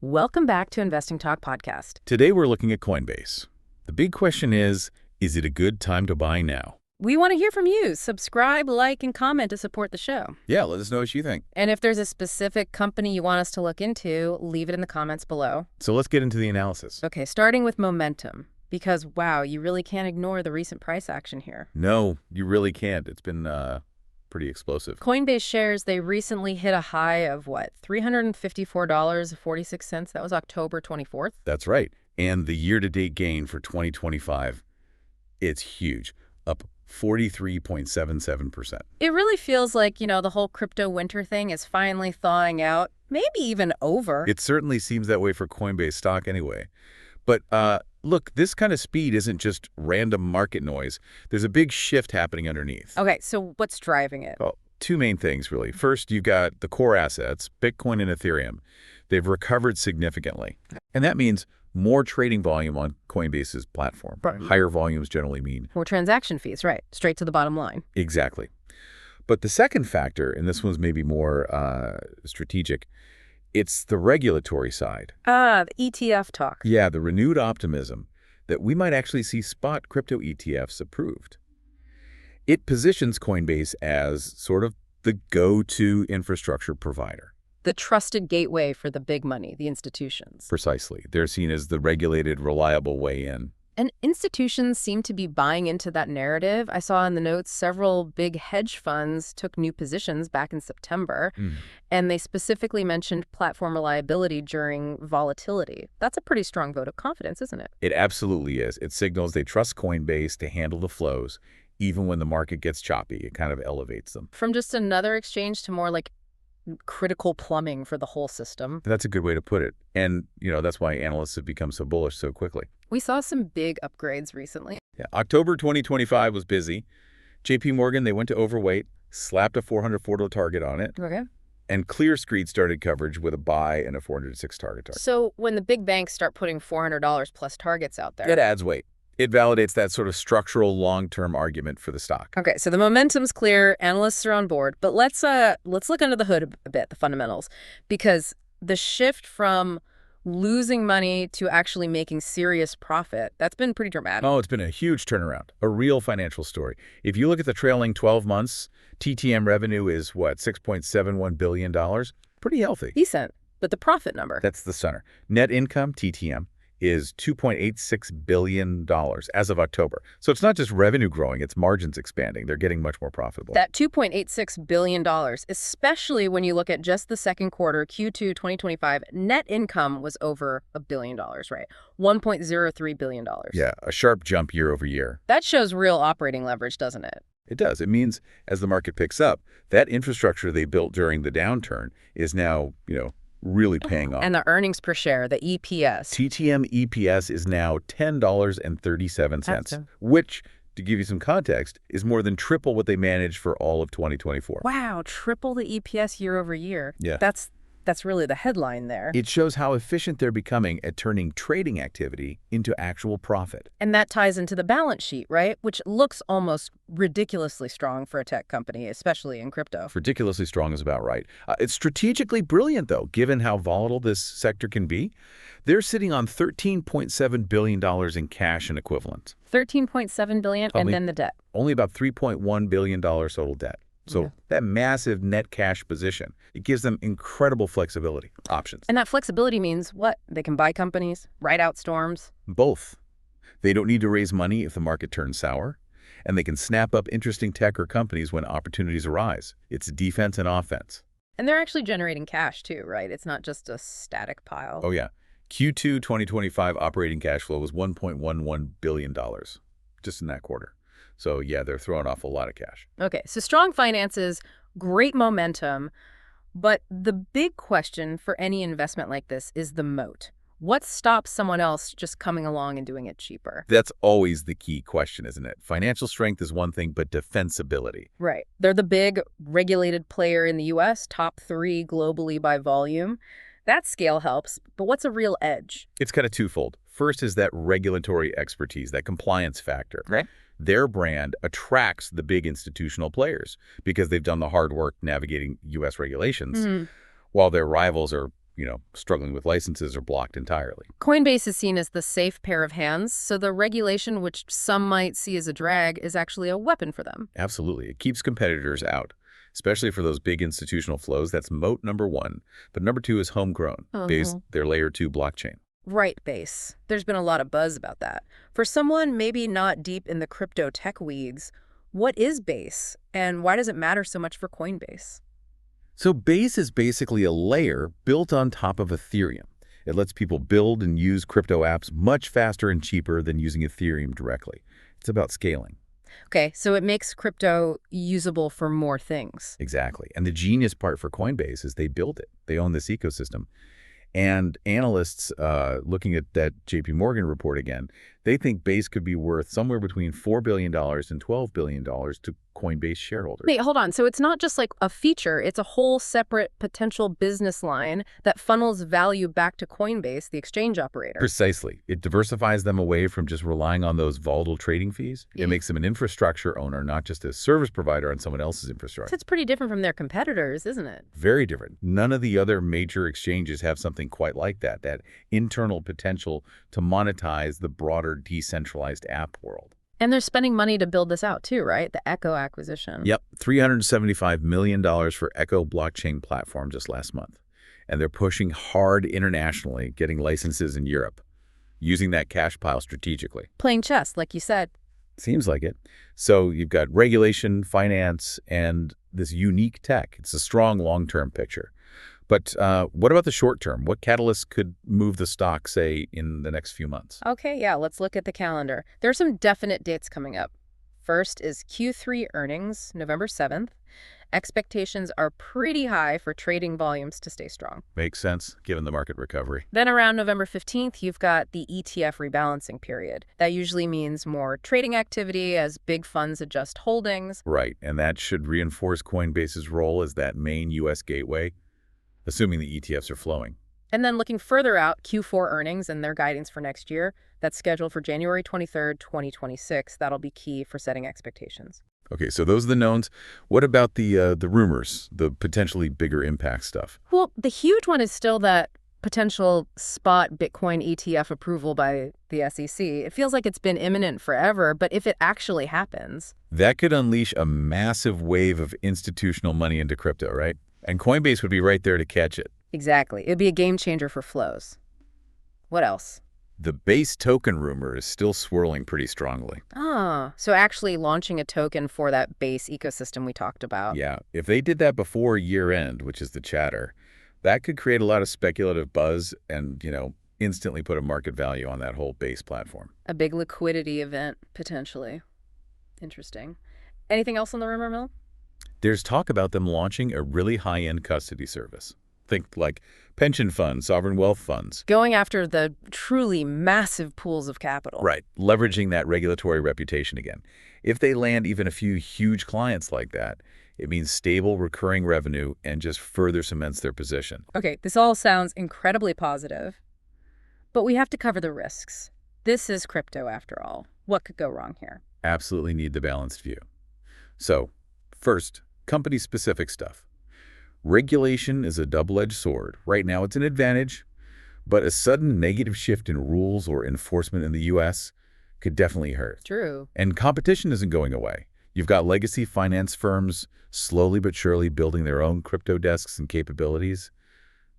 Welcome back to Investing Talk Podcast. Today we're looking at Coinbase. The big question is it a good time to buy now? We want to hear from you. Subscribe, like, and comment to support the show. Yeah, let us know what you think. And if there's a specific company you want us to look into, leave it in the comments below. So let's get into the analysis. Okay, starting with momentum. Because, wow, you really can't ignore the recent price action here. No, you really can't. It's been pretty explosive. Coinbase shares, they recently hit a high of, what, $354.46? That was October 24th? That's right. And the year-to-date gain for 2025, it's huge, up 43.77%. It really feels like, the whole crypto winter thing is finally thawing out, maybe even over. It certainly seems that way for Coinbase stock anyway. But look, this kind of speed isn't just random market noise. There's a big shift happening underneath. Okay, so what's driving it? Well, two main things, really. First, you've got the core assets, Bitcoin and Ethereum. They've recovered significantly. And that means more trading volume on Coinbase's platform. Right. Higher volumes generally mean More transaction fees, right. Straight to the bottom line. Exactly. But the second factor, and this one's maybe more strategic, it's the regulatory side. The ETF talk. Yeah, the renewed optimism that we might actually see spot crypto ETFs approved. It positions Coinbase as sort of the go-to infrastructure provider. The trusted gateway for the big money, the institutions. Precisely. They're seen as the regulated, reliable way in. And institutions seem to be buying into that narrative. I saw in the notes several big hedge funds took new positions back in September, and they specifically mentioned platform reliability during volatility. That's a pretty strong vote of confidence, isn't it? It absolutely is. It signals they trust Coinbase to handle the flows, even when the market gets choppy. It kind of elevates them. From just another exchange to more like critical plumbing for the whole system. That's a good way to put it. And, that's why analysts have become so bullish so quickly. We saw some big upgrades recently. Yeah, October 2025 was busy. JP Morgan, they went to overweight, slapped a $404 target on it. Okay. And Clear Street started coverage with a buy and a $406 target. So when the big banks start putting $400 plus targets out there. It adds weight. It validates that sort of structural long-term argument for the stock. Okay, so the momentum's clear, analysts are on board, but let's look under the hood a bit, the fundamentals, because the shift from losing money to actually making serious profit, that's been pretty dramatic. Oh, it's been a huge turnaround, a real financial story. If you look at the trailing 12 months, TTM revenue is, what, $6.71 billion? Pretty healthy. Decent, but the profit number. That's the center. Net income, TTM, is $2.86 billion as of October. So it's not just revenue growing, it's margins expanding. They're getting much more profitable. That $2.86 billion, especially when you look at just the second quarter, Q2 2025, net income was over $1 billion, right? $1.03 billion. Yeah, a sharp jump year over year. That shows real operating leverage, doesn't it? It does. It means as the market picks up, that infrastructure they built during the downturn is now, really paying off. And the earnings per share, the EPS. TTM EPS is now $10.37, which, to give you some context, is more than triple what they managed for all of 2024. Wow, triple the EPS year over year. Yeah. That's really the headline there. It shows how efficient they're becoming at turning trading activity into actual profit. And that ties into the balance sheet, right? Which looks almost ridiculously strong for a tech company, especially in crypto. Ridiculously strong is about right. It's strategically brilliant, though, given how volatile this sector can be. They're sitting on $13.7 billion in cash and equivalents. $13.7 billion, and then the debt. Only about $3.1 billion total debt. So that massive net cash position, it gives them incredible flexibility, options. And that flexibility means what? They can buy companies, ride out storms. Both. They don't need to raise money if the market turns sour, and they can snap up interesting tech or companies when opportunities arise. It's defense and offense. And they're actually generating cash too, right? It's not just a static pile. Oh, yeah. Q2 2025 operating cash flow was $1.11 billion just in that quarter. So, yeah, they're throwing off a lot of cash. Okay, so strong finances, great momentum. But the big question for any investment like this is the moat. What stops someone else just coming along and doing it cheaper? That's always the key question, isn't it? Financial strength is one thing, but defensibility. Right. They're the big regulated player in the U.S., top 3 globally by volume. That scale helps, but what's a real edge? It's kind of twofold. First is that regulatory expertise, that compliance factor. Right. Their brand attracts the big institutional players because they've done the hard work navigating U.S. regulations, while their rivals are struggling with licenses or blocked entirely. Coinbase is seen as the safe pair of hands, so the regulation, which some might see as a drag, is actually a weapon for them. Absolutely. It keeps competitors out, especially for those big institutional flows. That's moat number one. But number two is homegrown, based their layer 2 blockchain. Right, Base. There's been a lot of buzz about that. For someone maybe not deep in the crypto tech weeds, what is Base, and why does it matter so much for Coinbase? So Base is basically a layer built on top of Ethereum. It lets people build and use crypto apps much faster and cheaper than using Ethereum directly. It's about scaling. Okay, so it makes crypto usable for more things. Exactly. And the genius part for Coinbase is they build it. They own this ecosystem. And analysts, looking at that JP Morgan report again, they think Base could be worth somewhere between $4 billion and $12 billion to Coinbase shareholders. Wait, hold on. So it's not just like a feature. It's a whole separate potential business line that funnels value back to Coinbase, the exchange operator. Precisely. It diversifies them away from just relying on those volatile trading fees. It makes them an infrastructure owner, not just a service provider on someone else's infrastructure. So it's pretty different from their competitors, isn't it? Very different. None of the other major exchanges have something quite like that internal potential to monetize the broader decentralized app world. And they're spending money to build this out too, right? The Echo acquisition. Yep, $375 million for Echo blockchain platform just last month. And they're pushing hard internationally, getting licenses in Europe, using that cash pile strategically. Playing chess, like you said. Seems like it. So you've got regulation, finance, and this unique tech. It's a strong long-term picture. But what about the short term? What catalysts could move the stock, say, in the next few months? Okay, yeah, let's look at the calendar. There are some definite dates coming up. First is Q3 earnings, November 7th. Expectations are pretty high for trading volumes to stay strong. Makes sense, given the market recovery. Then around November 15th, you've got the ETF rebalancing period. That usually means more trading activity as big funds adjust holdings. Right, and that should reinforce Coinbase's role as that main U.S. gateway, assuming the ETFs are flowing. And then looking further out, Q4 earnings and their guidance for next year, that's scheduled for January 23rd, 2026. That'll be key for setting expectations. Okay, so those are the knowns. What about the rumors, the potentially bigger impact stuff? Well, the huge one is still that potential spot Bitcoin ETF approval by the SEC. It feels like it's been imminent forever, but if it actually happens... That could unleash a massive wave of institutional money into crypto, right? And Coinbase would be right there to catch it. Exactly. It'd be a game changer for flows. What else? The Base token rumor is still swirling pretty strongly. Ah, so actually launching a token for that Base ecosystem we talked about. Yeah, if they did that before year end, which is the chatter, that could create a lot of speculative buzz and, instantly put a market value on that whole Base platform. A big liquidity event, potentially. Interesting. Anything else on the rumor mill? There's talk about them launching a really high-end custody service. Think like pension funds, sovereign wealth funds. Going after the truly massive pools of capital. Right, leveraging that regulatory reputation again. If they land even a few huge clients like that, it means stable, recurring revenue and just further cements their position. Okay, this all sounds incredibly positive, but we have to cover the risks. This is crypto after all. What could go wrong here? Absolutely need the balanced view. So, first, company-specific stuff. Regulation is a double-edged sword. Right now, it's an advantage, but a sudden negative shift in rules or enforcement in the U.S. could definitely hurt. True. And competition isn't going away. You've got legacy finance firms slowly but surely building their own crypto desks and capabilities.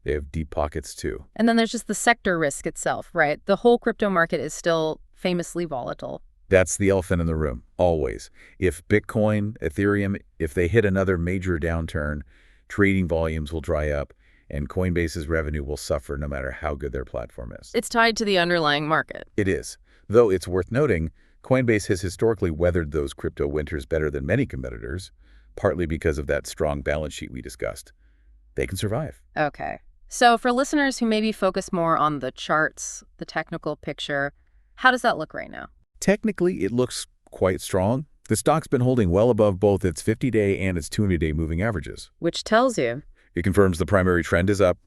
They have deep pockets, too. And then there's just the sector risk itself, right? The whole crypto market is still famously volatile. That's the elephant in the room, always. If Bitcoin, Ethereum, if they hit another major downturn, trading volumes will dry up, and Coinbase's revenue will suffer no matter how good their platform is. It's tied to the underlying market. It is. Though it's worth noting, Coinbase has historically weathered those crypto winters better than many competitors, partly because of that strong balance sheet we discussed. They can survive. Okay. So for listeners who maybe focus more on the charts, the technical picture, how does that look right now? Technically, it looks quite strong. The stock's been holding well above both its 50-day and its 200-day moving averages. Which tells you? It confirms the primary trend is up.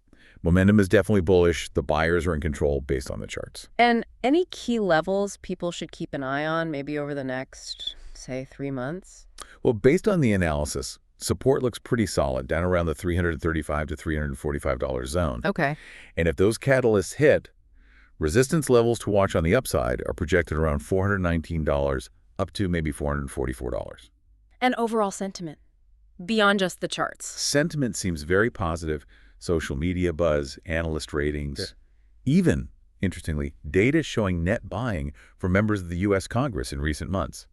Momentum is definitely bullish. The buyers are in control based on the charts. And any key levels people should keep an eye on maybe over the next, say, 3 months? Well, based on the analysis, Support looks pretty solid, down around the $335 to $345 zone. Okay. And if those catalysts hit, resistance levels to watch on the upside are projected around $419 up to maybe $444. And overall sentiment, beyond just the charts. Sentiment seems very positive. Social media buzz, analyst ratings, even, interestingly, data showing net buying for members of the U.S. Congress in recent months.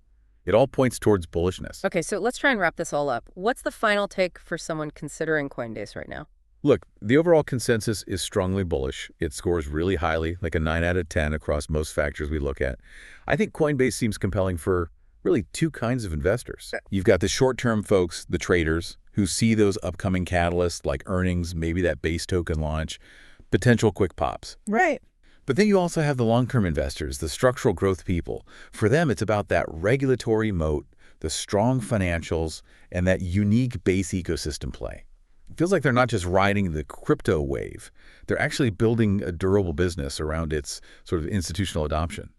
It all points towards bullishness. Okay, so let's try and wrap this all up. What's the final take for someone considering Coinbase right now? Look, the overall consensus is strongly bullish. It scores really highly, like a 9 out of 10 across most factors we look at. I think Coinbase seems compelling for really two kinds of investors. You've got the short-term folks, the traders, who see those upcoming catalysts like earnings, maybe that base token launch, potential quick pops. Right. But then you also have the long-term investors, the structural growth people. For them, it's about that regulatory moat, the strong financials, and that unique base ecosystem play. It feels like they're not just riding the crypto wave. They're actually building a durable business around its sort of institutional adoption.